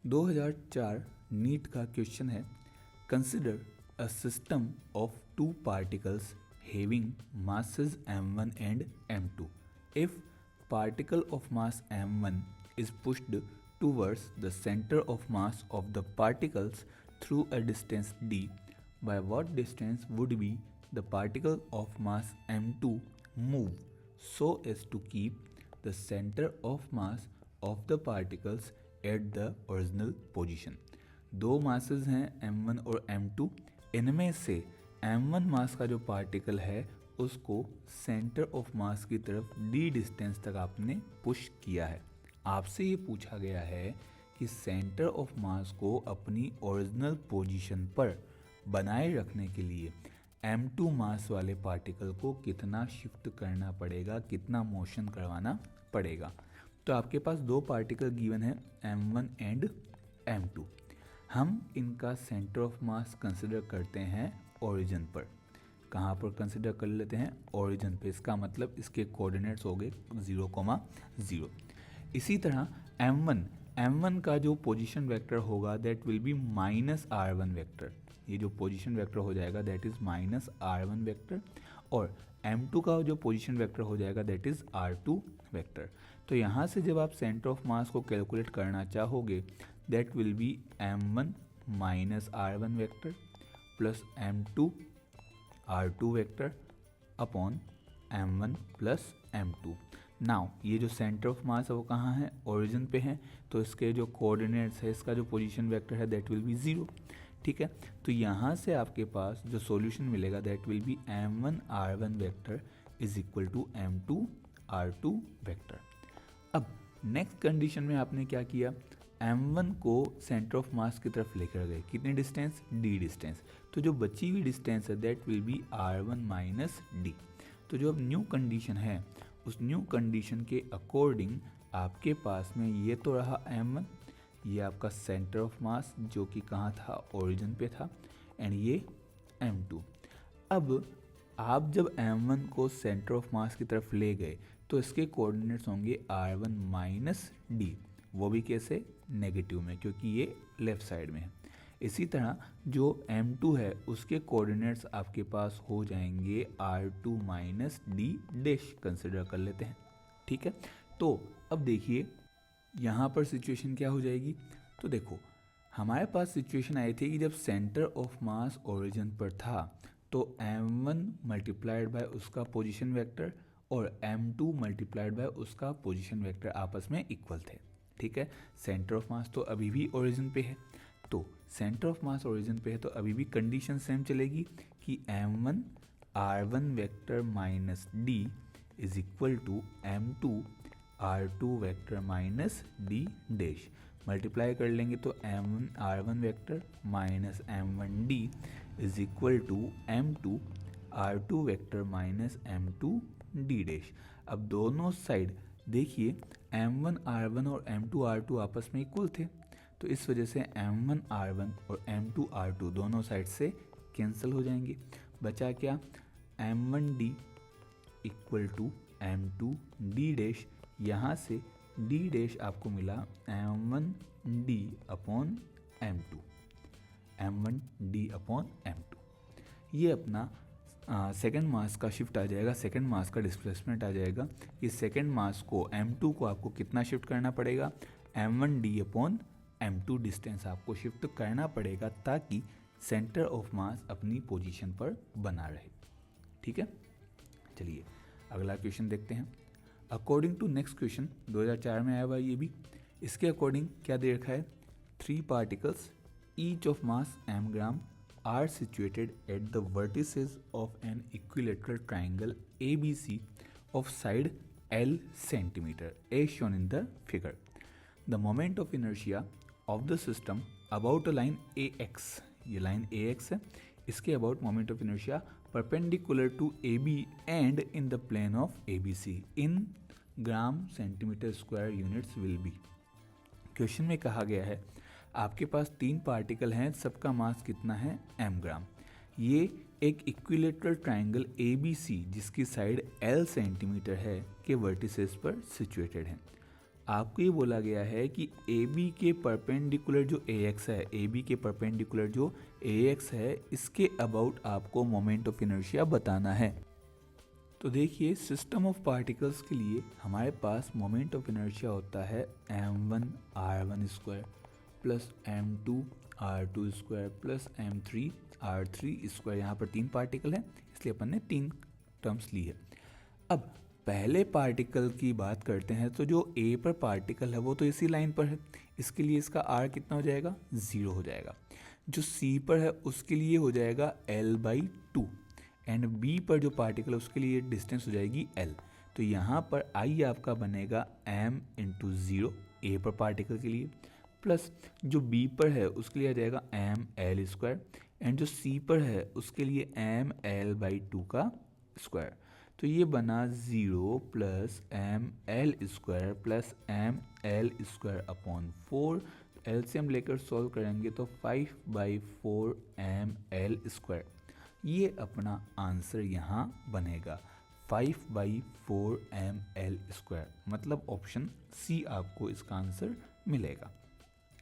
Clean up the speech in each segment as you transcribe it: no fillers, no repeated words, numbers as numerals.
2004 NEET का question है, consider a system of two particles having masses m1 and m2. If particle of mass m1 is pushed towards the center of mass of the particles through a distance d, by what distance would be the particle of mass m2 move so as to keep the center of mass of the particles at the original position. दो masses हैं m1 और m2, इनमें से m1 मास का जो particle है उसको centre of mass की तरफ d डिस्टेंस तक आपने पुश किया है। आपसे ये पूछा गया है कि सेंटर ऑफ मास को अपनी ओरिजिनल पोजीशन पर बनाए रखने के लिए m2 मास वाले पार्टिकल को कितना शिफ्ट करना पड़ेगा, कितना मोशन करवाना पड़ेगा। तो आपके पास दो पार्टिकल गिवन है m1 एंड m2। हम इनका सेंटर ऑफ मास कंसिडर करते हैं ओरिजिन पर। कहाँ पर कंसिडर कर लेते हैं? ओरिजिन पे। इसका मतलब इसके कोऑर्डिनेट्स हो गए 0,0। इसी तरह m1 का जो पोजीशन वेक्टर होगा that will B -r1 vector. ये जो पोजीशन वेक्टर हो जाएगा दैट इज -r1 वेक्टर, और m2 का जो पोजीशन वेक्टर हो जाएगा दैट इज r2 वेक्टर। तो यहाँ से जब आप सेंटर ऑफ मास को कैलकुलेट करना चाहोगे that will be m1 -r1 vector plus m2 r2 vector upon m1 plus m2। Now ये जो सेंटर ऑफ मास है वो कहाँ है? ओरिजिन पे है, तो इसके जो कोऑर्डिनेट्स है, इसका जो पोजीशन वेक्टर है दैट विल बी 0। ठीक है, तो यहाँ से आपके पास जो सॉल्यूशन मिलेगा that will be m1 r1 vector is equal to m2 r2 vector. अब नेक्स्ट कंडीशन में आपने क्या किया? m1 को सेंटर ऑफ मास की तरफ लेकर गए। कितने डिस्टेंस? d distance. तो जो बची हुई डिस्टेंस है that will B r1 minus d। तो जो अब न्यू कंडीशन है उस न्यू कंडीशन के अकॉर्डिंग आपके पास में ये तो रहा m1, ये आपका सेंटर ऑफ मास जो कि कहाँ था? ओरिजिन पे था, एंड ये m2। अब आप जब m1 को सेंटर ऑफ मास की तरफ ले गए तो इसके कोऑर्डिनेट्स होंगे r1 माइनस d। वो भी कैसे? नेगेटिव में, क्योंकि ये लेफ्ट साइड में है। इसी तरह जो m2 है उसके कोऑर्डिनेट्स आपके पास हो जाएंगे r2 minus d dash. Consider कर लेते हैं। ठीक है, तो अब देखिए यहाँ पर सिचुएशन क्या हो जाएगी। तो देखो हमारे पास सिचुएशन आई थी कि जब सेंटर ऑफ मास ओरिजिन पर था तो m1 मल्टीप्लाइड बाय उसका पोजीशन वेक्टर और m2 मल्टीप्लाइड बाय उसका पोजीशन वेक्टर आपस में इक्वल थे। ठीक है, सेंटर ऑफ मास तो अभी भी ओरिजिन पे है, तो सेंटर ऑफ मास ओरिजिन पे है तो अभी भी कंडीशन सेम चलेगी कि m1 r1 vector minus d is equal to m2 r2 vector minus d dash. Multiply कर लेंगे तो m1 r1 vector minus m1 d is equal to m2 r2 vector minus m2 d dash. अब दोनों side देखिए m1 r1 और m2 r2 आपस में equal थे, तो इस वजह से m1 r1 और m2 r2 दोनों साइड से कैंसिल हो जाएंगे। बचा क्या? m1 d equal to m2 d dash. यहाँ से d डैश आपको मिला m1 d upon m2, m1 d upon m2। ये अपना सेकेंड मास का शिफ्ट आ जाएगा, सेकेंड मास का डिस्प्लेसमेंट आ जाएगा। इस सेकेंड मास को m2 को आपको कितना शिफ्ट करना पड़ेगा? m1 d upon m2 distance आपको शिफ्ट करना पड़ेगा ताकि सेंटर ऑफ मास अपनी पोजीशन पर बना रहे। ठीक है, चलिए अगला क्वेश्चन देखते हैं। अकॉर्डिंग टू नेक्स्ट क्वेश्चन 2004 में आया हुआ ये भी। इसके अकॉर्डिंग क्या दे रखा है? 3 particles each of mass m gram are situated at the vertices of an equilateral triangle ABC of side L centimeter as shown in the figure. The moment of inertia of the system about a line AX, ये line AX है, इसके about moment of inertia perpendicular to AB and in the plane of ABC in gram centimetre square units will be। Question में कहा गया है आपके पास 3 particle हैं, सबका मास कितना है? m ग्राम। ये एक इक्विलेटरल ट्राइंगल ABC जिसकी साइड L सेंटीमीटर है के वर्टिसेस पर सिचुएटेड है। आपको ये बोला गया है कि ए बी के परपेंडिकुलर जो ए एक्स है, ए बी के परपेंडिकुलर जो ए एक्स है, इसके अबाउट आपको मोमेंट ऑफ इनर्शिया बताना है। तो देखिए, सिस्टम ऑफ पार्टिकल्स के लिए हमारे पास मोमेंट ऑफ इनर्शिया होता है m1 r1 square plus m2 r2 square plus m3 r3 square. यहाँ पर 3 पार्टिकल हैं, इसलिए अपन ने 3 टर्म्स ली है। अब पहले पार्टिकल की बात करते हैं, तो जो ए पर पार्टिकल है वो तो इसी लाइन पर है, इसके लिए इसका आर कितना हो जाएगा, 0 हो जाएगा। जो सी पर है उसके लिए हो जाएगा l/2 एंड बी पर जो पार्टिकल है उसके लिए डिस्टेंस हो जाएगी l। तो यहाँ पर आई आपका बनेगा m इंटू 0 ए पर पार्टिकल के लिए, प्लस जो बी पर है उसके लिए आ जाएगा ml स्क्वायर एंड जो सी पर है उसके लिए ml/2 का स्क्वायर। तो ये बना 0 plus ml square plus ml square upon 4। LCM लेकर सॉल्व करेंगे तो 5/4 ml स्क्वायर, ये अपना आंसर यहाँ बनेगा 5/4 ml स्क्वायर, मतलब ऑप्शन सी आपको इसका आंसर मिलेगा।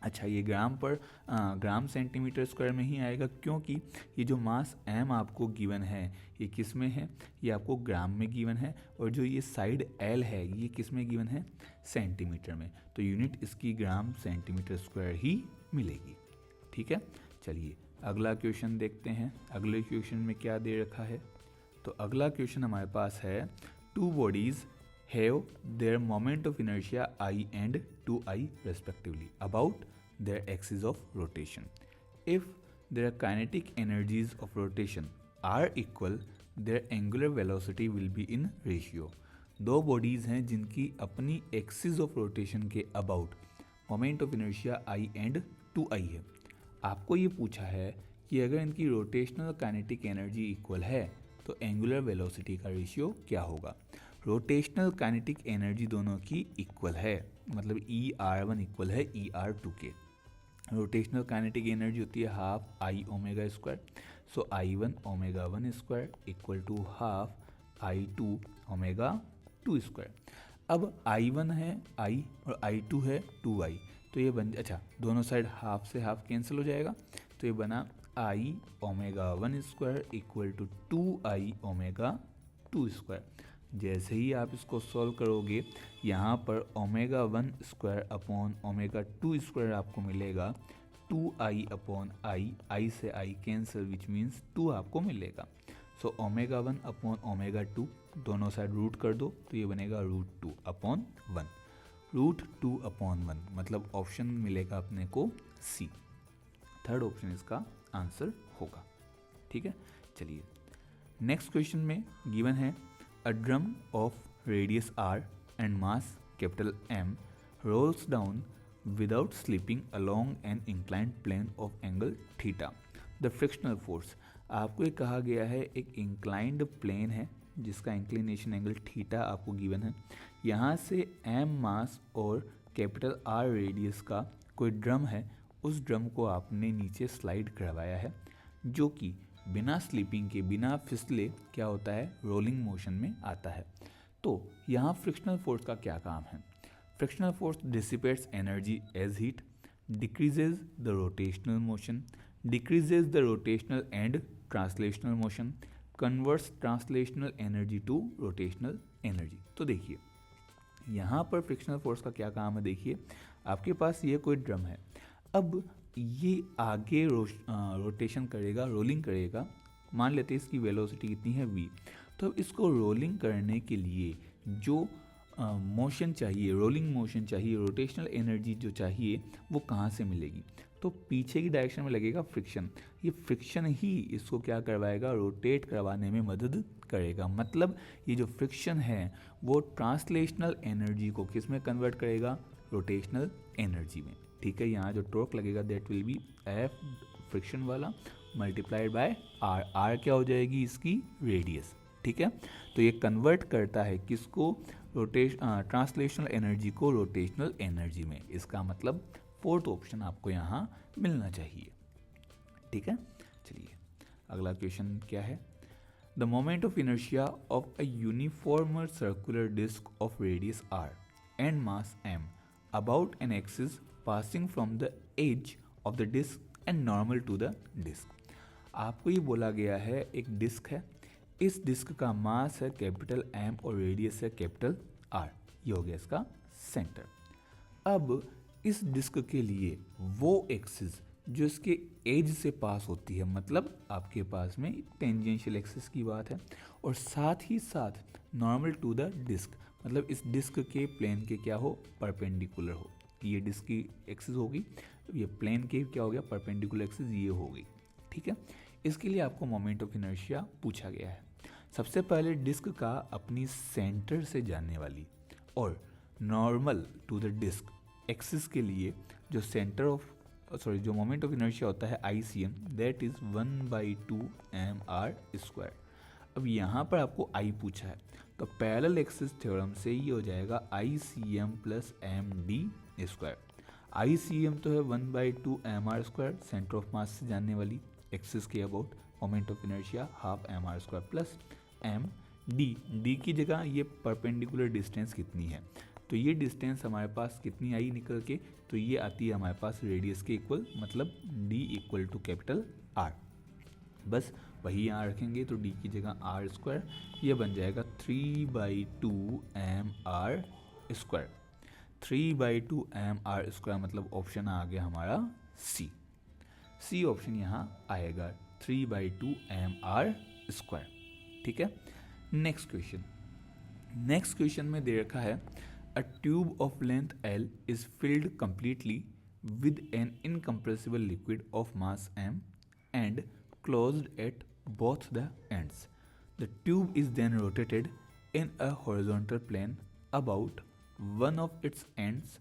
अच्छा, ये ग्राम सेंटीमीटर स्क्वायर में ही आएगा, क्योंकि ये जो मास m आपको गिवन है ये किस में है, ये आपको ग्राम में गिवन है, और जो ये साइड l है ये किस में गिवन है, सेंटीमीटर में। तो यूनिट इसकी ग्राम सेंटीमीटर स्क्वायर ही मिलेगी। ठीक है, चलिए अगला क्वेश्चन देखते हैं। अगले क्वेश्चन में क्या दे रखा है, तो अगला क्वेश्चन हमारे पास है, 2 bodies have their moment of inertia I and 2I respectively about their axis of rotation. If their kinetic energies of rotation are equal, their angular velocity will be in ratio. 2 bodies हैं जिनकी अपनी axis of rotation के about moment of inertia I and 2I है। आपको ये पूछा है कि अगर इनकी रोटेशनल काइनेटिक एनर्जी इक्वल है तो एंगुलर वेलोसिटी का रेशियो क्या होगा। रोटेशनल काइनेटिक एनर्जी दोनों की इक्वल है, मतलब ER1 इक्वल है ER2 के। रोटेशनल काइनेटिक एनर्जी होती है half I omega square, so I1 omega 1 square equal to half I2 omega 2 square. अब I1 है I और I2 है 2I, तो ये अच्छा दोनों साइड हाफ से हाफ कैंसिल हो जाएगा, तो ये बना I omega 1 square equal to 2I omega 2 square. जैसे ही आप इसको सॉल्व करोगे, यहाँ पर omega 1 square upon omega 2 square आपको मिलेगा 2I अपॉन I से I कैंसिल, विच मीन्स 2 आपको मिलेगा। सो ओमेगा 1 अपॉन ओमेगा 2 दोनों साइड रूट कर दो, तो ये बनेगा √2 अपॉन 1, √2 अपॉन 1, मतलब ऑप्शन मिलेगा अपने को सी। थर्ड ऑप्शन इसका आंसर होगा। ठीक है, चलिए नेक्स्ट क्वेश्चन में गिवन है, a drum of radius r and mass capital M rolls down without slipping along an inclined plane of angle theta. The frictional force, आपको ये कहा गया है एक inclined plane है जिसका इंक्लिनेशन एंगल थीटा आपको गिवन है। यहाँ से m मास और कैपिटल R रेडियस का कोई ड्रम है, उस ड्रम को आपने नीचे स्लाइड करवाया है, जो कि बिना स्लिपिंग के, बिना फिसले क्या होता है, रोलिंग मोशन में आता है। तो यहाँ फ्रिक्शनल फोर्स का क्या काम है। Frictional force dissipates energy as heat, decreases the rotational motion, decreases the rotational and translational motion, converts translational energy to rotational energy. तो देखिए यहाँ पर फ्रिक्शनल फोर्स का क्या काम है। देखिए आपके पास ये कोई ड्रम है, अब ये आगे रोटेशन करेगा, रोलिंग करेगा, मान लेते हैं इसकी वेलोसिटी कितनी है v। तो इसको रोलिंग करने के लिए जो मोशन चाहिए, रोलिंग मोशन चाहिए, रोटेशनल एनर्जी जो चाहिए वो कहाँ से मिलेगी, तो पीछे की डायरेक्शन में लगेगा फ्रिक्शन। ये फ्रिक्शन ही इसको क्या करवाएगा, रोटेट करवाने में मदद करेगा। मतलब ये जो फ्रिक्शन है वो ट्रांसलेशनल एनर्जी को किस में कन्वर्ट करेगा, रोटेशनल एनर्जी में। ठीक है, यहाँ जो टॉर्क लगेगा that will B F friction वाला मल्टीप्लाइड बाय R। R क्या हो जाएगी, इसकी रेडियस। ठीक है, तो ये कन्वर्ट करता है किसको, ट्रांसलेशनल एनर्जी को रोटेशनल एनर्जी में। इसका मतलब फोर्थ ऑप्शन आपको यहाँ मिलना चाहिए। ठीक है, चलिए अगला क्वेश्चन क्या है। The moment of inertia of a uniform circular disc of radius R and mass m about an axis passing from the edge of the disk and normal to the disk। आपको ये बोला गया है एक disc है, इस disc का मास है कैपिटल एम और रेडियस है कैपिटल आर, ये हो गया इसका सेंटर। अब इस डिस्क के लिए वो एक्सिस जो इसके एज से पास होती है, मतलब आपके पास में टेंजेंशियल एक्सिस की बात है, और साथ ही साथ नॉर्मल टू द डिस्क, मतलब इस डिस्क के प्लेन के क्या हो, परपेंडिकुलर हो। ये डिस्क की एक्सिस होगी, ये प्लेन के क्या हो गया, परपेंडिकुलर एक्सिस ये हो गई। ठीक है, इसके लिए आपको मोमेंट ऑफ इनर्शिया पूछा गया है। सबसे पहले डिस्क का अपनी सेंटर से जाने वाली और normal to the disc axis के लिए जो सेंटर ऑफ जो मोमेंट ऑफ इनर्शिया होता है ICM, दैट इज 1/2 mr²। अब यहाँ पर आपको I पूछा है, तो पैरेलल एक्सिस थ्योरम से ये हो जाएगा ICM + md²। ICM तो है 1/2 mr², सेंटर ऑफ मास से जानने वाली एक्सिस के about, moment of inertia ½ mr² plus D की जगह ये परपेंडिकुलर डिस्टेंस कितनी है, तो ये डिस्टेंस हमारे पास कितनी आई निकल के, तो ये आती है हमारे पास रेडियस के इक्वल, मतलब d = कैपिटल R। बस वही यहाँ रखेंगे, तो d की जगह r², ये बन जाएगा 3/2 mr²। 3/2 mr², मतलब ऑप्शन आ गया हमारा सी ऑप्शन यहाँ आएगा 3/2 mr²। ठीक है, नेक्स्ट क्वेश्चन में दे रखा है A tube of length L is filled completely with an incompressible liquid of mass m and closed at both the ends. The tube is then rotated in a horizontal plane about one of its ends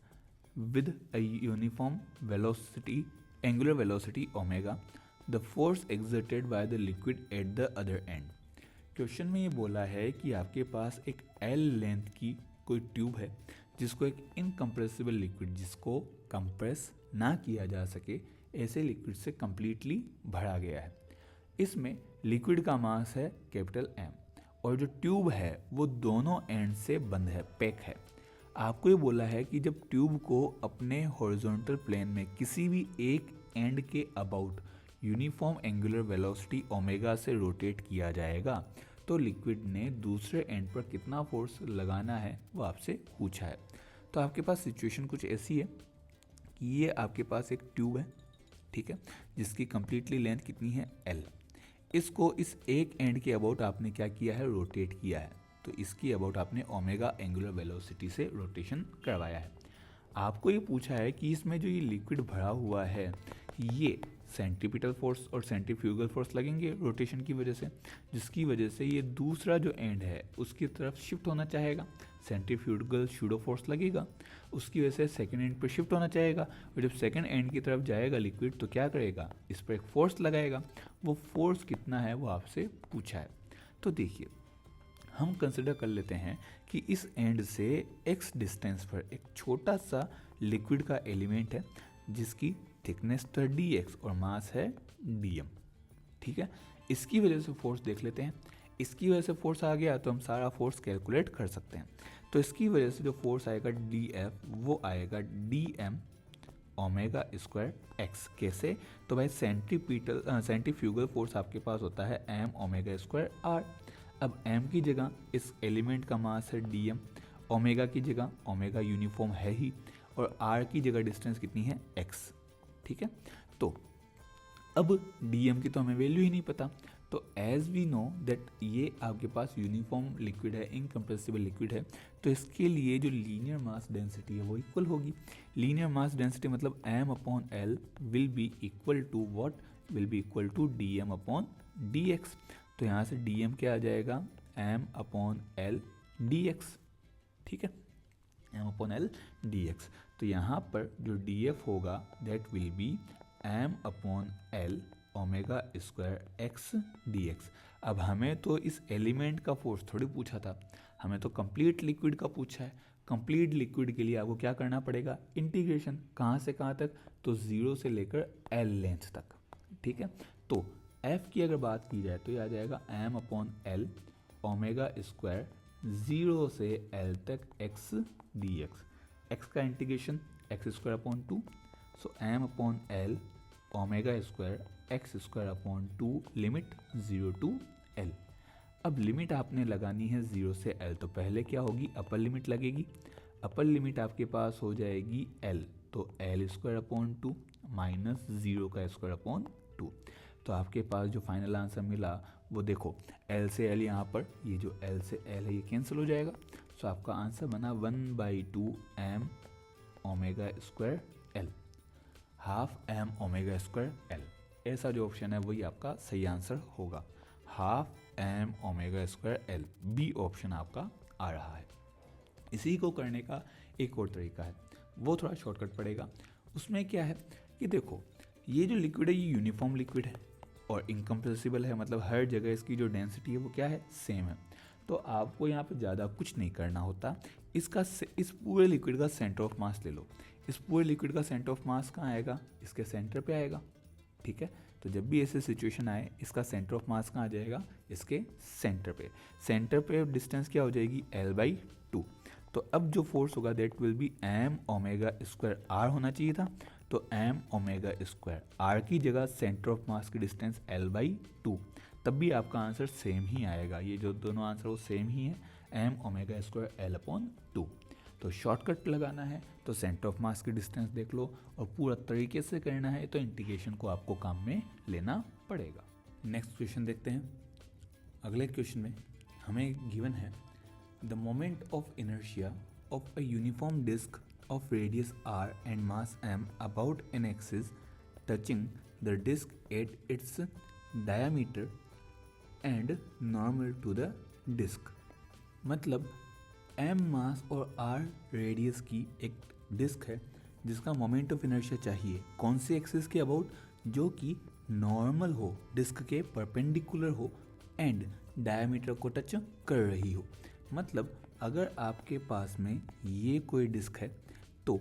with a uniform velocity, angular velocity omega. The force exerted by the liquid at the other end. Question में ये बोला है कि आपके पास एक L length की कोई tube है जिसको एक इनकम्प्रेसिबल लिक्विड, जिसको कंप्रेस ना किया जा सके ऐसे लिक्विड से कंप्लीटली भरा गया है। इसमें लिक्विड का मास है कैपिटल M और जो ट्यूब है वो दोनों एंड से बंद है, पैक है। आपको ये बोला है कि जब ट्यूब को अपने हॉरिजॉन्टल प्लेन में किसी भी एक एंड के about uniform angular velocity omega से रोटेट किया जाएगा तो लिक्विड ने दूसरे एंड पर कितना फोर्स लगाना है वो आपसे पूछा है। तो आपके पास सिचुएशन कुछ ऐसी है कि ये आपके पास एक ट्यूब है, ठीक है, जिसकी कंप्लीटली लेंथ कितनी है L। इसको इस एक एंड के अबाउट आपने क्या किया है, रोटेट किया है, तो इसकी अबाउट आपने ओमेगा एंगुलर वेलोसिटी से रोटेशन करवाया है। आपको ये पूछा है कि इसमें जो ये लिक्विड भरा हुआ है ये सेंट्रीपिटल फोर्स और सेंट्रीफ्यूगल फोर्स लगेंगे रोटेशन की वजह से, जिसकी वजह से ये दूसरा जो एंड है उसकी तरफ शिफ्ट होना चाहेगा, सेंट्रीफ्यूगल शूडो फोर्स लगेगा, उसकी वजह से सेकंड एंड पर शिफ्ट होना चाहेगा, और जब सेकंड एंड की तरफ जाएगा लिक्विड तो क्या करेगा, इस पर एक फोर्स लगाएगा। वो फोर्स कितना है वो आपसे पूछा है। तो देखिए हम कंसिडर कर लेते हैं कि इस एंड से x डिस्टेंस पर एक छोटा सा लिक्विड का एलिमेंट है जिसकी थिकनेस तो dx और मास है dm, ठीक है। इसकी वजह से फोर्स देख लेते हैं, इसकी वजह से फोर्स आ गया तो हम सारा फोर्स कैलकुलेट कर सकते हैं। तो इसकी वजह से जो फोर्स आएगा df वो आएगा dm ओमेगा स्क्वायर x। कैसे, तो भाई सेंट्रीफ्यूगल फोर्स आपके पास होता है m ओमेगा स्क्वायर r। अब m की जगह इस एलिमेंट का मास है dm, ओमेगा की जगह ओमेगा यूनिफॉर्म है ही, और r की जगह डिस्टेंस कितनी है x, ठीक है। तो अब dm की तो हमें वैल्यू ही नहीं पता, तो एज वी नो दैट ये आपके पास यूनिफॉर्म लिक्विड है, इनकम्प्रेसिबल लिक्विड है, तो इसके लिए जो लीनियर मास डेंसिटी है वो इक्वल होगी। लीनियर मास डेंसिटी मतलब m/L will be equal to what, will be equal to dm/dx। तो यहाँ से dm क्या आ जाएगा, m/L dx, ठीक है, m/L dx। तो यहाँ पर जो df होगा that will B m/L omega square x dx। अब हमें तो इस एलिमेंट का फोर्स थोड़ी पूछा था, हमें तो कंप्लीट लिक्विड का पूछा है। कंप्लीट लिक्विड के लिए आपको क्या करना पड़ेगा, इंटीग्रेशन, कहाँ से कहाँ तक, तो 0 से लेकर L लेंथ तक, ठीक है। तो f की अगर बात की जाए तो यह आ जाएगा m/L ओमेगा स्क्वायर 0 से L तक x dx, x का integration x square upon 2, so m upon L omega square x square upon 2 limit 0 to L। अब लिमिट आपने लगानी है 0 से L, तो पहले क्या होगी, अपर लिमिट लगेगी। अपर लिमिट आपके पास हो जाएगी L, तो L स्क्वायर अपॉन 2 माइनस 0 का स्क्वायर अपॉन 2। तो आपके पास जो फाइनल आंसर मिला वो देखो, L से L यहाँ पर, ये जो L से L है ये कैंसिल हो जाएगा। तो आपका आंसर बना 1/2 m omega square L, half m omega square L। ऐसा जो ऑप्शन है वही आपका सही आंसर होगा, half m omega square L, B option आपका आ रहा है। इसी को करने का एक और तरीका है, वो थोड़ा शॉर्टकट पड़ेगा। उसमें क्या है कि देखो, ये जो लिक्विड है ये यूनिफॉर्म लिक्विड है और इनकम्प्रेसिबल है, मतलब हर जगह इसकी जो डेंसिटी है वो क्या है, सेम है। तो आपको यहाँ पे ज़्यादा कुछ नहीं करना होता। इस पूरे लिक्विड का सेंटर ऑफ मास ले लो। इस पूरे लिक्विड का सेंटर ऑफ मास कहाँ आएगा, इसके सेंटर पे आएगा, ठीक है। तो जब भी ऐसे सिचुएशन आए, इसका सेंटर ऑफ मास कहाँ आ जाएगा, इसके सेंटर पे। सेंटर पे डिस्टेंस क्या हो जाएगी, L/2। तो अब जो फोर्स होगा that will B m omega square r होना चाहिए था, तो m ओमेगा स्क्वायर r की जगह सेंटर ऑफ मास की डिस्टेंस L/2, तब भी आपका आंसर सेम ही आएगा। ये जो दोनों आंसर वो सेम ही है, m ओमेगा स्क्वायर L/2। तो शॉर्टकट लगाना है तो सेंटर ऑफ मास की डिस्टेंस देख लो, और पूरा तरीके से करना है तो इंटीग्रेशन को आपको काम में लेना पड़ेगा। नेक्स्ट क्वेश्चन देखते हैं। अगले क्वेश्चन में हमें गिवन है the moment of inertia of a uniform disc of radius r and mass m about an axis touching the disk at its diameter and normal to the disk। मतलब m मास और r radius की एक disc है जिसका moment of inertia चाहिए कौन से axis के अबाउट, जो कि नॉर्मल हो, डिस्क के परपेंडिकुलर हो एंड डायमीटर को टच कर रही हो। मतलब अगर आपके पास में ये कोई डिस्क है तो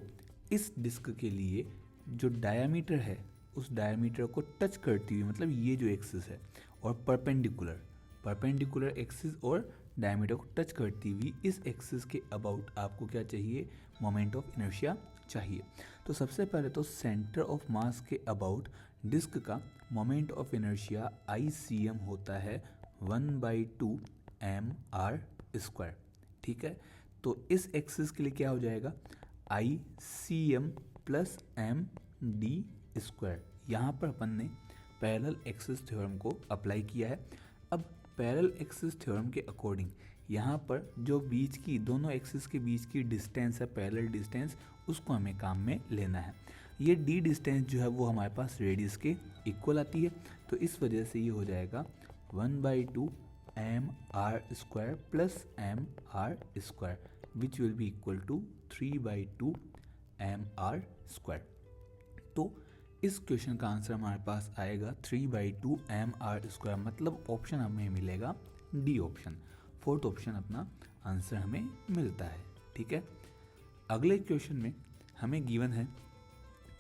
इस डिस्क के लिए जो डायमीटर है उस डायमीटर को टच करती हुई, मतलब ये जो एक्सिस है और परपेंडिकुलर एक्सिस और डायमीटर को टच करती हुई इस एक्सिस के अबाउट आपको क्या चाहिए, मोमेंट ऑफ इनर्शिया चाहिए। तो सबसे पहले तो सेंटर ऑफ मास के अबाउट डिस्क का मोमेंट ऑफ इनर्शिया ICM होता है 1/2 mr स्क्वायर, ठीक है। तो इस एक्सिस के लिए क्या हो जाएगा, ICM प्लस MD स्क्वायर। यहाँ पर अपन ने पैरेलल एक्सिस थ्योरम को अप्लाई किया है। अब पैरेलल एक्सिस थ्योरम के अकॉर्डिंग यहाँ पर जो बीच की दोनों एक्सिस के बीच की डिस्टेंस है, पैरेलल डिस्टेंस, उसको हमें काम में लेना है। ये D डिस्टेंस जो है वो हमारे पास रेडियस के इक्वल आती है, तो इस वजह से ये हो जाएगा 1/2 mr square plus mr square which will be equal to 3/2 mr square. तो इस क्वेश्चन का आंसर हमारे पास आएगा 3/2 mr स्क्वायर, मतलब ऑप्शन हमें मिलेगा डी ऑप्शन, फोर्थ ऑप्शन अपना आंसर हमें मिलता है, ठीक है। अगले क्वेश्चन में हमें गिवन है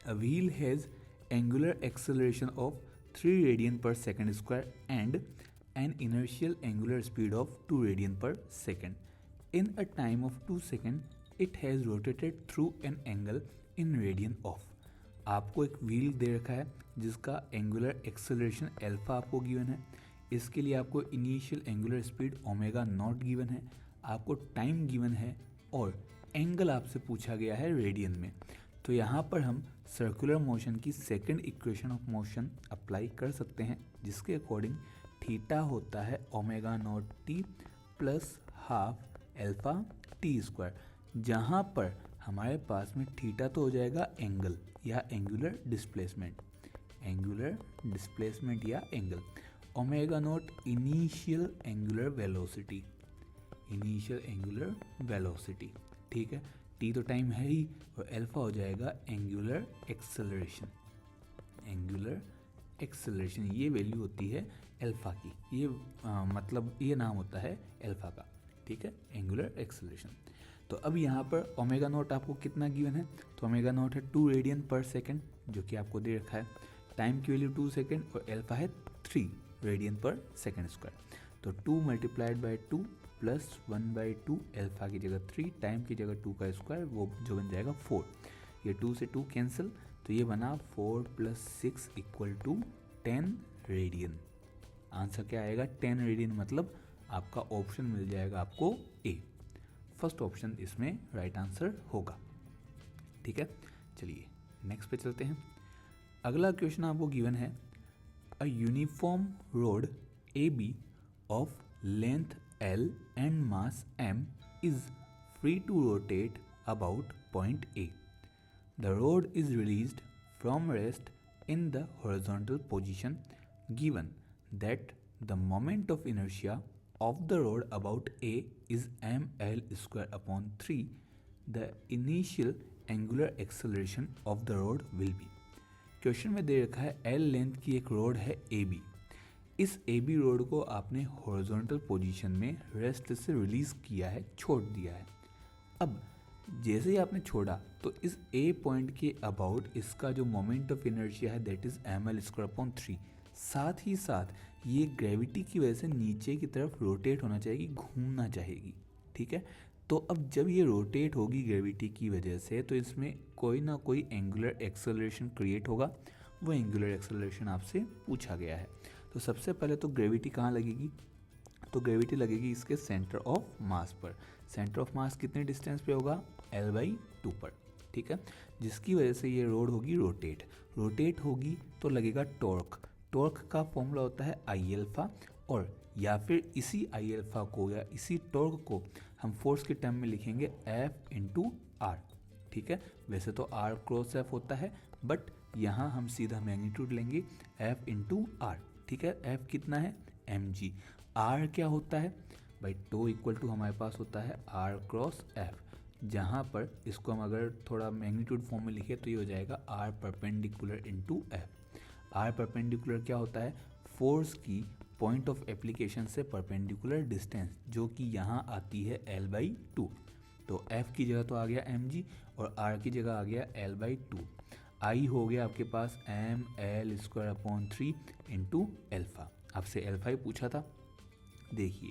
a wheel has angular acceleration of 3 radian per second square and an inertial angular speed of 2 radian per second. In a time of 2 seconds, it has rotated through an angle in radian of। आपको एक wheel दे रखा है जिसका angular acceleration alpha आपको given है, इसके लिए आपको initial angular speed omega naught given है, आपको टाइम गिवन है और एंगल आपसे पूछा गया है रेडियन में। तो यहाँ पर हम सर्कुलर मोशन की second equation of motion apply कर सकते हैं, जिसके अकॉर्डिंग थीटा होता है omega naught T plus half alpha T square, जहाँ पर हमारे पास में थीटा तो हो जाएगा एंगल या एंगुलर डिस्प्लेसमेंट या angle, omega naught initial angular velocity, ठीक है। टी तो टाइम है ही और अल्फा हो जाएगा एंगुलर एक्सेलरेशन, ये वैल्यू होती है अल्फा की, ये मतलब ये नाम होता है अल्फा का, ठीक है, एंगुलर एक्सेलरेशन। तो अब यहाँ पर ओमेगा नॉट आपको कितना गिवन है, तो ओमेगा नॉट है 2 रेडियन पर सेकेंड जो कि आपको दे रखा है, टाइम की वैल्यू 2 सेकेंड और अल्फा है 3 रेडियन पर सेकेंड स्क्वायर। तो 2 × 2 +1/2 अल्फा की जगह 3 टाइम की जगह 2 का स्क्वायर, वो जो बन जाएगा 4। ये 2 से 2 कैंसिल, तो ये बना 4 + 6 = 10 रेडियन। आंसर क्या आएगा? 10 रेडियन, मतलब आपका ऑप्शन मिल जाएगा आपको ए। फर्स्ट ऑप्शन इसमें राइट आंसर होगा। ठीक है, चलिए नेक्स्ट पे चलते हैं। अगला क्वेश्चन आपको गिवन है, a uniform road AB of length L and mass M is free to rotate about point A. The road is released from rest in the horizontal position given that the moment of inertia of the road about A is mL²/3. The initial angular acceleration of the road will be। Question में दे रखा है L length की एक road है AB। इस AB road को आपने हॉरिजॉन्टल पोजीशन में रेस्ट से रिलीज किया है, छोड़ दिया है। अब जैसे ही आपने छोड़ा तो इस A पॉइंट के अबाउट इसका जो मोमेंट ऑफ इनर्शिया है दैट इज mL²/3। साथ ही साथ ये ग्रेविटी की वजह से नीचे की तरफ रोटेट होना चाहिए, घूमना चाहेगी। ठीक है, तो अब जब ये रोटेट होगी ग्रेविटी की वजह से तो इसमें कोई ना कोई एंगुलर एक्सेलरेशन क्रिएट होगा। वो एंगुलर एक्सेलरेशन आपसे पूछा गया है। तो सबसे पहले तो ग्रेविटी कहाँ लगेगी? तो ग्रेविटी लगेगी इसके सेंटर ऑफ मास पर। सेंटर ऑफ मास कितने डिस्टेंस पे होगा? L/2 पर। ठीक है, जिसकी वजह से ये रोड होगी रोटेट होगी तो लगेगा टॉर्क। टॉर्क का फॉर्मूला होता है I α, और या फिर इसी I α को या इसी टॉर्क को हम फोर्स के टर्म में लिखेंगे F × R। ठीक है, वैसे तो R क्रॉस F होता है, बट यहाँ हम सीधा मैग्नीट्यूड लेंगे F × R। ठीक है, F कितना है? mg। R क्या होता है भाई? टो इक्वल टू हमारे पास होता है R क्रॉस F, जहाँ पर इसको हम अगर थोड़ा मैग्नीट्यूड फॉर्म में लिखे तो ये हो जाएगा R perpendicular × F। R perpendicular क्या होता है? फोर्स की पॉइंट ऑफ एप्लीकेशन से परपेंडिकुलर डिस्टेंस, जो कि यहाँ आती है L/2। तो F की जगह तो आ गया mg और R की जगह आ गया L/2। I हो गया आपके पास mL²/3 × अल्फा। आपसे अल्फा ही पूछा था। देखिए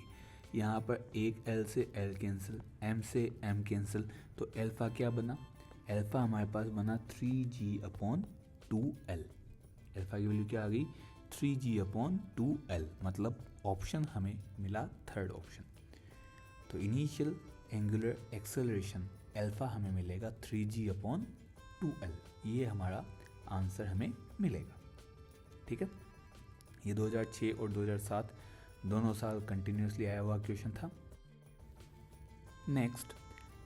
यहाँ पर एक L से L कैंसिल, M से M कैंसिल, तो अल्फा क्या बना? अल्फा हमारे पास बना 3g/2L। अल्फा की वैल्यू क्या आ गई? 3g/2L, मतलब ऑप्शन हमें मिला थर्ड ऑप्शन। तो इनिशियल एंगुलर एक्सेलरेशन अल्फा हमें मिलेगा 3g/2L। ये हमारा आंसर हमें मिलेगा। ठीक है, ये 2006 और 2007 दोनों साल कंटिन्यूसली आया हुआ क्वेश्चन था। Next,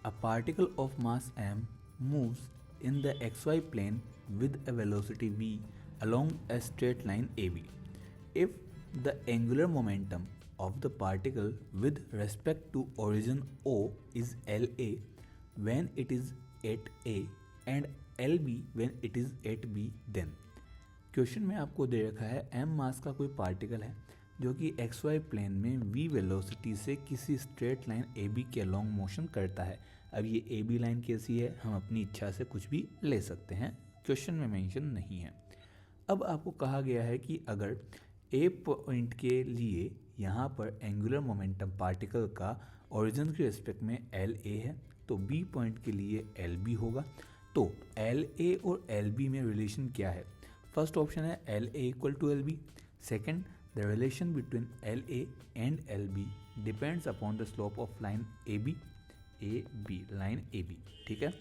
a particle of mass m moves in the xy plane with a velocity v along a straight line AB. If the angular momentum of the particle with respect to origin O is LA when it is at A and LB when it is at B, then question में आपको दे रखा है m मास का कोई particle है जो कि xy plane में v वेलोसिटी से किसी स्ट्रेट लाइन AB के अलोंग मोशन करता है। अब ये AB लाइन कैसी है, हम अपनी इच्छा से कुछ भी ले सकते हैं, क्वेश्चन में मेंशन नहीं है। अब आपको कहा गया है कि अगर A पॉइंट के लिए यहाँ पर एंगुलर मोमेंटम पार्टिकल का ओरिजिन के रिस्पेक्ट में LA है, तो B पॉइंट के लिए LB होगा। तो LA और LB में रिलेशन क्या है? फर्स्ट ऑप्शन है LA = LB। Second, the relation between LA and LB depends upon the slope of line AB, line AB। ठीक है,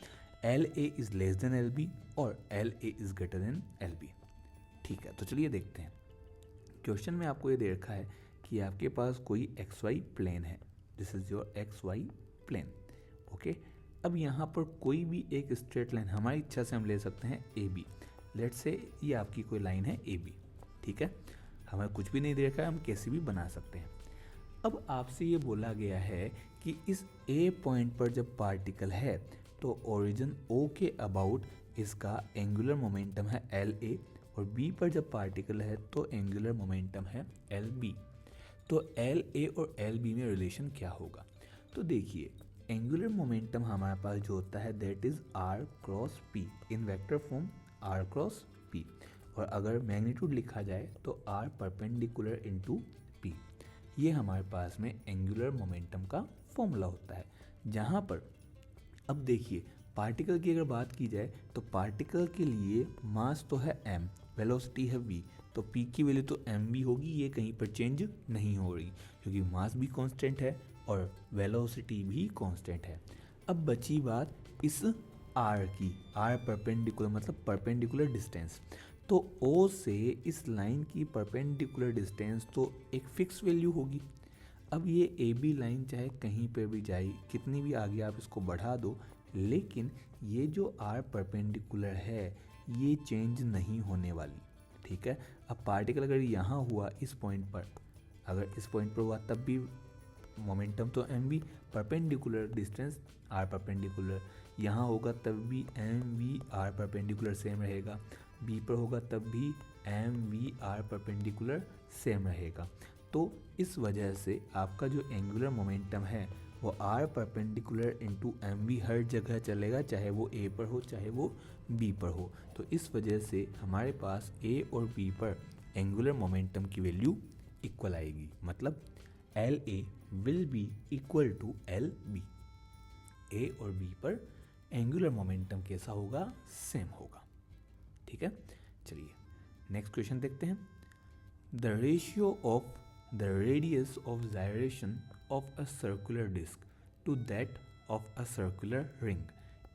LA is less than LB और LA is greater than LB। ठीक है, तो चलिए देखते हैं। क्वेश्चन में आपको ये दे रखा है कि आपके पास कोई XY प्लेन है, this is your XY plane. Okay, अब यहाँ पर कोई भी एक स्ट्रेट लाइन हमारी इच्छा से हम ले सकते हैं AB। लेट्स से ये आपकी कोई लाइन है AB। ठीक है, हमें कुछ भी नहीं दे रखा है, हम कैसे भी बना सकते हैं। अब आपसे ये बोला गया है कि इस A पॉइंट पर जब पार्टिकल है तो ओरिजिन O के अबाउट इसका एंगुलर मोमेंटम है LA, और B पर जब पार्टिकल है तो एंगुलर मोमेंटम है LB। तो LA और LB में रिलेशन क्या होगा? तो देखिए, एंगुलर मोमेंटम हमारे पास जो होता है that is R cross P, in vector form R cross P, और अगर मैग्नीट्यूड लिखा जाए तो R परपेंडिकुलर × P। ये हमारे पास में एंगुलर मोमेंटम का फॉर्मूला होता है, जहाँ पर अब देखिए पार्टिकल की अगर बात की जाए तो पार्टिकल के लिए मास तो है m, वेलोसिटी है v, तो p की वैल्यू तो mv होगी, ये कहीं पर चेंज नहीं हो रही क्योंकि मास भी कांस्टेंट है और वेलोसिटी भी कांस्टेंट है। अब बची बात इस r की, r परपेंडिकुलर मतलब परपेंडिकुलर डिस्टेंस, तो O से इस लाइन की परपेंडिकुलर डिस्टेंस तो एक फिक्स वैल्यू होगी। अब ये ए बी लाइन चाहे कहीं पे भी जाए, कितनी भी आगे आप इसको बढ़ा दो, लेकिन ये जो आर परपेंडिकुलर है ये चेंज नहीं होने वाली, ठीक है। अब पार्टिकल अगर यहाँ हुआ इस पॉइंट पर, अगर इस पॉइंट पर हुआ तब भी मोमेंटम तो m v, perpendicular distance r perpendicular, यहाँ होगा तब भी m v r perpendicular same रहेगा, बी पर होगा तब भी m v r perpendicular same रहेगा। तो इस वजह से आपका जो एंगुलर मोमेंटम है वो r perpendicular into m v हर जगह चलेगा, चाहे वो ए पर हो चाहे वो बी पर हो। तो इस वजह से हमारे पास ए और बी पर एंगुलर मोमेंटम की वैल्यू इक्वल आएगी, मतलब L A will be equal to L B. A और बी पर एंगुलर मोमेंटम कैसा होगा, सेम होगा, ठीक है। चलिए नेक्स्ट क्वेश्चन देखते हैं। The ratio of the radius of gyration of a circular disc to that of a circular ring,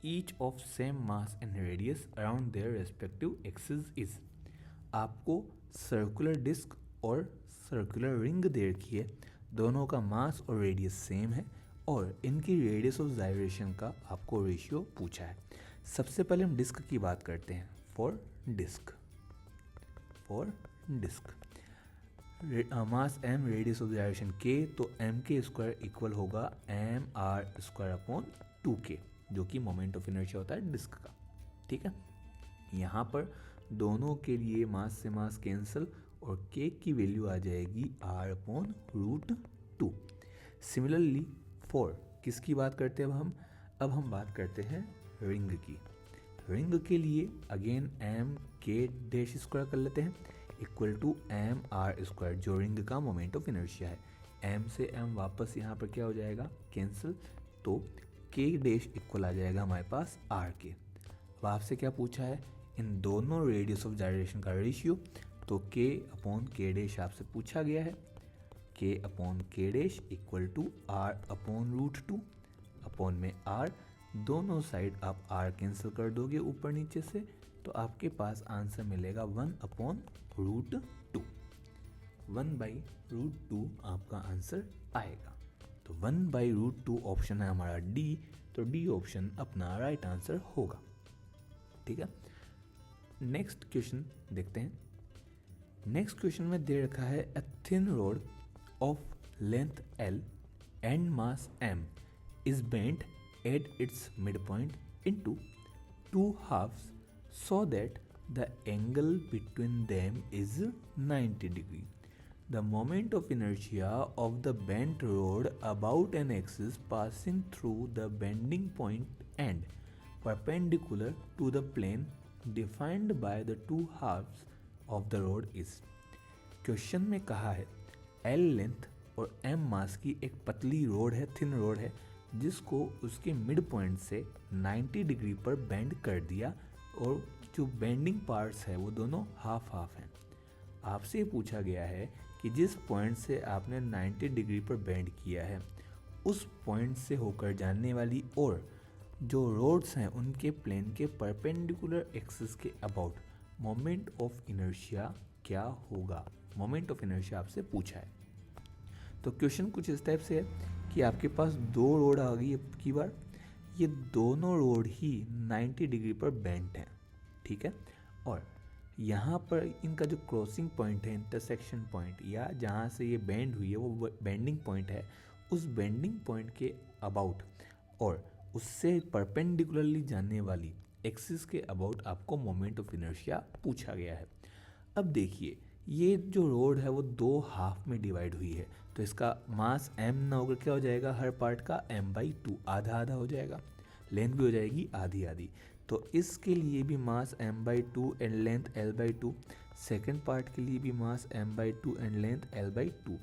each of same mass and radius around their respective axes is। आपको circular disc और circular ring दे रखी है, दोनों का मास और radius same है और इनकी रेडियस ऑफ जाइरेशन का आपको रेशियो पूछा है। सबसे पहले हम डिस्क की बात करते हैं। For disk mass m, radius of gyration k, तो m के स्क्वायर इक्वल होगा m r square upon 2k, जो कि मोमेंट ऑफ इनर्शिया होता है डिस्क का, ठीक है। यहाँ पर दोनों के लिए मास से मास कैंसिल और k की वैल्यू आ जाएगी r upon root 2। Similarly for किसकी बात करते हैं अब हम बात करते हैं रिंग की। रिंग के लिए again m k dash square कर लेते हैं equal to m r square, जो रिंग का मोमेंट ऑफ इनर्शिया है। m से m वापस यहाँ पर क्या हो जाएगा, कैंसिल, तो k डैश इक्वल आ जाएगा हमारे पास r के। अब आपसे क्या पूछा है, इन दोनों रेडियस ऑफ जाइरेशन का रेशियो, तो k अपॉन k डैश आपसे पूछा गया है। k upon k dash equal to r upon root 2 upon में r, दोनों साइड आप r कैंसिल कर दोगे ऊपर नीचे से, तो आपके पास आंसर मिलेगा 1 अपॉन रूट 2। 1 बाई रूट 2 आपका आंसर आएगा। तो 1 बाई रूट 2 ऑप्शन है हमारा डी, तो डी ऑप्शन अपना राइट आंसर होगा, ठीक है। नेक्स्ट क्वेश्चन देखते हैं। नेक्स्ट क्वेश्चन में दे रखा है a thin rod of length l and mass m is bent at its mid point into 2 halves so that the angle between them is 90 degree. The moment of inertia of the bent rod about an axis passing through the bending point and perpendicular to the plane defined by the 2 halves of the rod is। Question में कहा है L length और M मास की एक पतली road है, thin road है, जिसको उसके मिड पॉइंट से 90 डिग्री पर बेंड कर दिया और जो बेंडिंग पार्ट्स है वो दोनों हाफ हाफ हैं। आपसे पूछा गया है कि जिस पॉइंट से आपने 90 डिग्री पर बेंड किया है उस पॉइंट से होकर जाने वाली और जो रोड्स हैं उनके प्लेन के परपेंडिकुलर एक्सिस के अबाउट मोमेंट ऑफ इनर्शिया क्या होगा। मोमेंट ऑफ इनर्शिया आपसे पूछा है। तो क्वेश्चन कुछ इस टाइप से है कि आपके पास 2 रोड आ गई अब की बार, ये दोनों रोड ही 90 डिग्री पर बेंट हैं, ठीक है। और यहाँ पर इनका जो क्रॉसिंग पॉइंट है, इंटरसेक्शन पॉइंट, या जहाँ से ये बेंड हुई है वो बेंडिंग पॉइंट है, उस बेंडिंग पॉइंट के अबाउट और उससे परपेंडिकुलरली जाने वाली एक्सिस के अबाउट आपको मोमेंट ऑफ इनर्शिया पूछा गया है। अब देखिए ये जो रोड है वो 2 हाफ में डिवाइड हुई है, तो इसका मास m ना होकर क्या हो जाएगा, हर पार्ट का m/2, आधा आधा हो जाएगा, लेंथ भी हो जाएगी आधी आधी। तो इसके लिए भी मास m/2 and length l/2, second part के लिए भी मास m/2 एंड लेंथ l/2।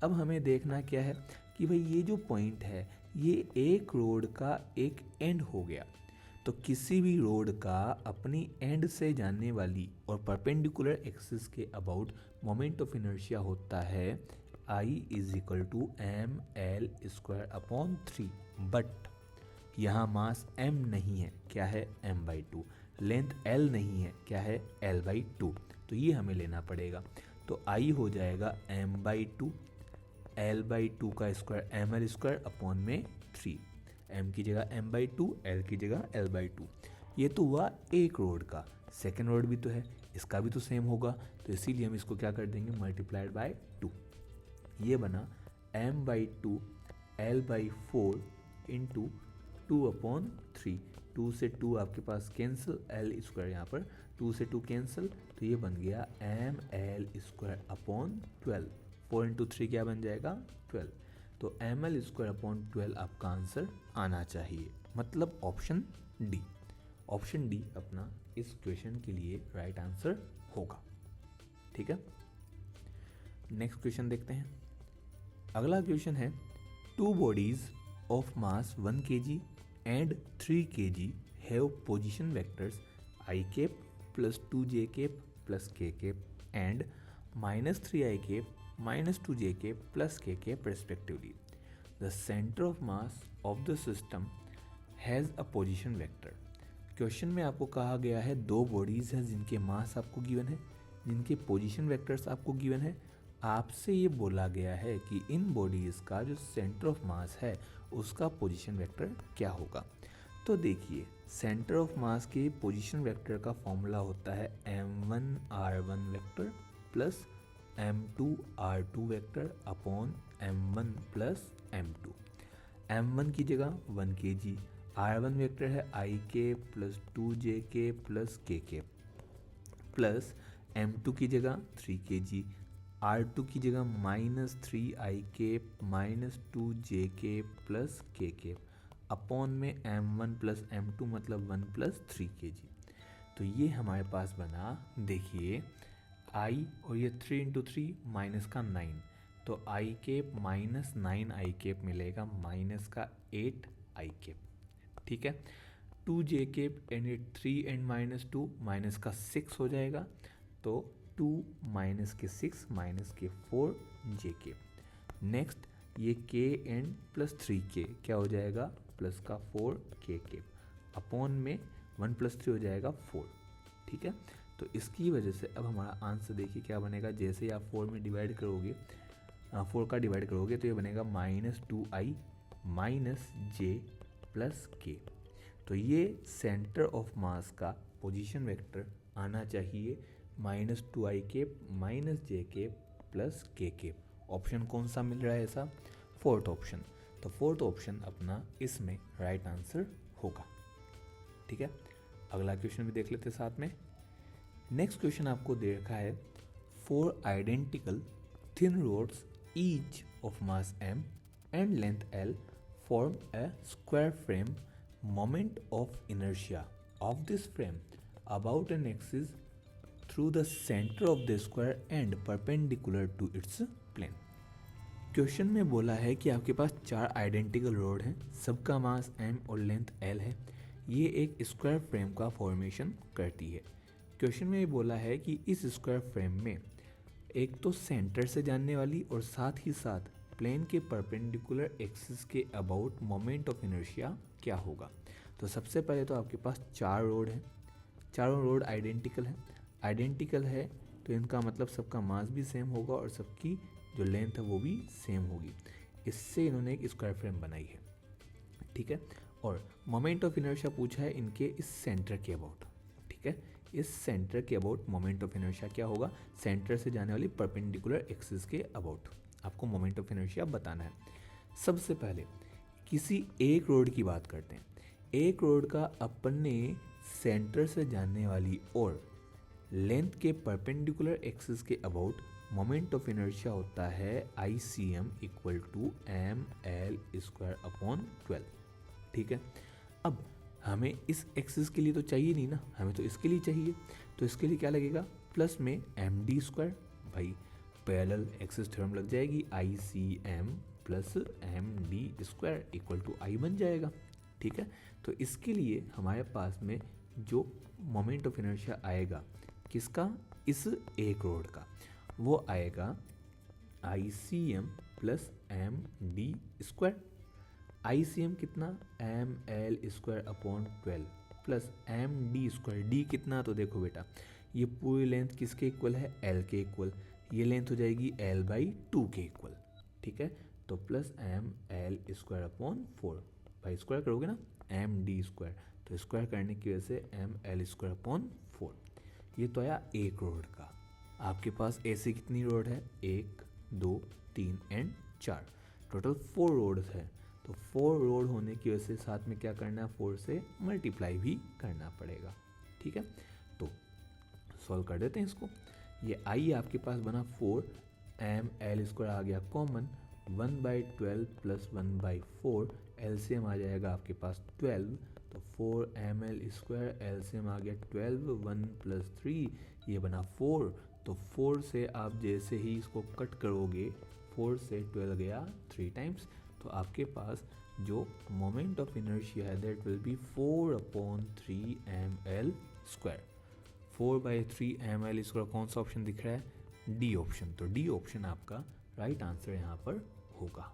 अब हमें देखना क्या है कि भाई ये जो पॉइंट है ये एक रोड का एक एंड हो गया। तो किसी भी रोड का अपनी एंड से जाने वाली और परपेंडिकुलर एक्सिस के अबाउट मोमेंट ऑफ इनर्शिया होता है I is equal to m L square upon 3। But यहाँ मास m नहीं है, क्या है m/2, लेंथ l नहीं है, क्या है l/2। तो ये हमें लेना पड़ेगा। तो I हो जाएगा m/2, l/2 का स्क्वायर ml स्क्वायर अपॉन में 3, m की जगह m/2, l की जगह l/2। ये तो हुआ एक रोड का। सेकेंड रोड भी तो है, इसका भी तो सेम होगा, तो इसीलिए हम इसको क्या कर देंगे, मल्टीप्लाइड बाय 2। ये बना m/2 l/4 इंटू 2/3। 2 से 2 आपके पास कैंसिल, l स्क्वायर यहाँ पर 2 से 2 कैंसिल, तो ये बन गया ml स्क्वायर अपॉन 12। 4 इंटू 3 क्या बन जाएगा, 12। तो ml स्क्वायर अपॉन 12 आपका आंसर आना चाहिए, मतलब ऑप्शन डी। ऑप्शन डी अपना इस क्वेश्चन के लिए राइट आंसर होगा। ठीक है, नेक्स्ट क्वेश्चन देखते हैं। अगला क्वेश्चन है, two bodies of mass 1 kg and 3 kg have position vectors I cap plus 2j cap plus k cap and minus 3i cap minus 2j cap plus k cap respectively. The center of mass of the system has a position vector. Question में आपको कहा गया है दो bodies हैं जिनके मास आपको given है, जिनके पोजीशन वेक्टर्स आपको गिवन है। आपसे ये बोला गया है कि इन बॉडीज़ का जो सेंटर ऑफ मास है उसका पोजीशन वेक्टर क्या होगा। तो देखिए, सेंटर ऑफ मास के पोजीशन वेक्टर का फॉर्मूला होता है m1r1 vector plus m2r2 vector upon m1 plus m2। m1 की जगह 1 kg, r1 वेक्टर है i के प्लस 2j के प्लस k के, प्लस m2 की जगह 3 kg, R2 की जगह माइनस 3i के माइनस 2j के प्लस के अपॉन में m1 प्लस m2 मतलब 1 प्लस 3 kg। तो ये हमारे पास बना, देखिए i और ये 3 इंटू 3 माइनस का 9, तो i cap minus 9i cap मिलेगा, माइनस का 8i केप। ठीक है, 2j cap and 3 and minus 2 minus का 6 हो जाएगा, तो 2 माइनस के 6 माइनस के 4 जे के। नेक्स्ट ये k एंड प्लस 3k क्या हो जाएगा, प्लस का 4k अपॉन में 1 प्लस 3 हो जाएगा 4। ठीक है, तो इसकी वजह से अब हमारा आंसर देखिए क्या बनेगा। जैसे ही आप 4 में डिवाइड करोगे, 4 का डिवाइड करोगे तो ये बनेगा माइनस 2i माइनस जे प्लस के। तो ये सेंटर ऑफ मास का पोजीशन वेक्टर आना चाहिए minus 2i cap minus j cap plus k cap. Option कौन सा मिल रहा है ऐसा, फोर्थ ऑप्शन। तो फोर्थ ऑप्शन अपना इसमें राइट आंसर होगा। ठीक है, अगला क्वेश्चन भी देख लेते साथ में। नेक्स्ट क्वेश्चन आपको दे रखा है, 4 identical thin rods each of mass m and length l form a square frame. Moment of inertia of this frame about an axis through the center of the square and perpendicular to its plane. Question में बोला है कि आपके पास 4 identical road हैं, सबका मास m और length l है। ये एक स्क्वायर फ्रेम का फॉर्मेशन करती है। क्वेश्चन में ये बोला है कि इस स्क्वायर फ्रेम में एक तो सेंटर से जानने वाली और साथ ही साथ प्लेन के परपेंडिकुलर एक्सिस के अबाउट मोमेंट ऑफ इनर्शिया क्या होगा। तो सबसे पहले तो आपके पास 4 रोड हैं, चारों रोड आइडेंटिकल हैं। आइडेंटिकल है तो इनका मतलब सबका मास भी सेम होगा और सबकी जो लेंथ है वो भी सेम होगी। इससे इन्होंने एक स्क्वायर फ्रेम बनाई है। ठीक है, और मोमेंट ऑफ इनर्शिया पूछा है इनके इस सेंटर के अबाउट। ठीक है, इस सेंटर के अबाउट मोमेंट ऑफ इनर्शिया क्या होगा, सेंटर से जाने वाली परपेंडिकुलर एक्सिस के अबाउट आपको मोमेंट ऑफ इनर्शिया बताना है। सबसे पहले किसी एक रोड की बात करते हैं। एक रोड का अपने सेंटर से जाने वाली और लेंथ के परपेंडिकुलर एक्सिस के अबाउट मोमेंट ऑफ इनर्शिया होता है ICM equal to ml square upon 12। ठीक है, अब हमें इस एक्सिस के लिए तो चाहिए नहीं ना, हमें तो इसके लिए चाहिए। तो इसके लिए क्या लगेगा, प्लस में md स्क्वायर। भाई पैरेलल एक्सिस थ्योरम लग जाएगी, I C M plus M D square equal to I बन जाएगा। ठीक है, तो इसके लिए हमारे पास में जो मोमेंट ऑफ इनर्शिया आएगा किसका, इस एक रोड का, वो आएगा I C M plus M D square. I C M कितना, M L square upon 12 plus M D square, D कितना, तो देखो बेटा ये पूरी लेंथ किसके इक्वल है, एल के इक्वल, ये लेंथ हो जाएगी एल बाई 2 के इक्वल। ठीक है, तो plus m L square upon 4, भाई स्क्वायर करोगे ना एम डी स्क्वायर, तो स्क्वायर करने की वजह से एम एल स्क्वायर अपॉन 4। ये तो आया एक रोड का। आपके पास ऐसे कितनी रोड है, 1 2 3 एंड 4, टोटल 4 रोड्स है। तो 4 रोड होने की वजह से साथ में क्या करना है, 4 से मल्टीप्लाई भी करना पड़ेगा। ठीक है, तो सॉल्व कर देते हैं इसको। ये आई आपके पास बना 4, एम एल स्क्वायर आ गया कॉमन, 1/12 प्लस 1/4, एलसीएम आ जाएगा आपके पास 12, तो 4 एम एल स्क्वायर, एलसीएम आ गया 12, 1 प्लस 3 ये बना 4। तो 4 से आप जैसे ही इसको कट करोगे, 4 से 12 गया 3 टाइम्स, तो आपके पास जो मोमेंट ऑफ इनर्शिया है that will be 4/3 m L square. 4/3 m L square कौन सा ऑप्शन दिख रहा है, डी ऑप्शन, तो डी ऑप्शन आपका राइट आंसर यहाँ पर होगा।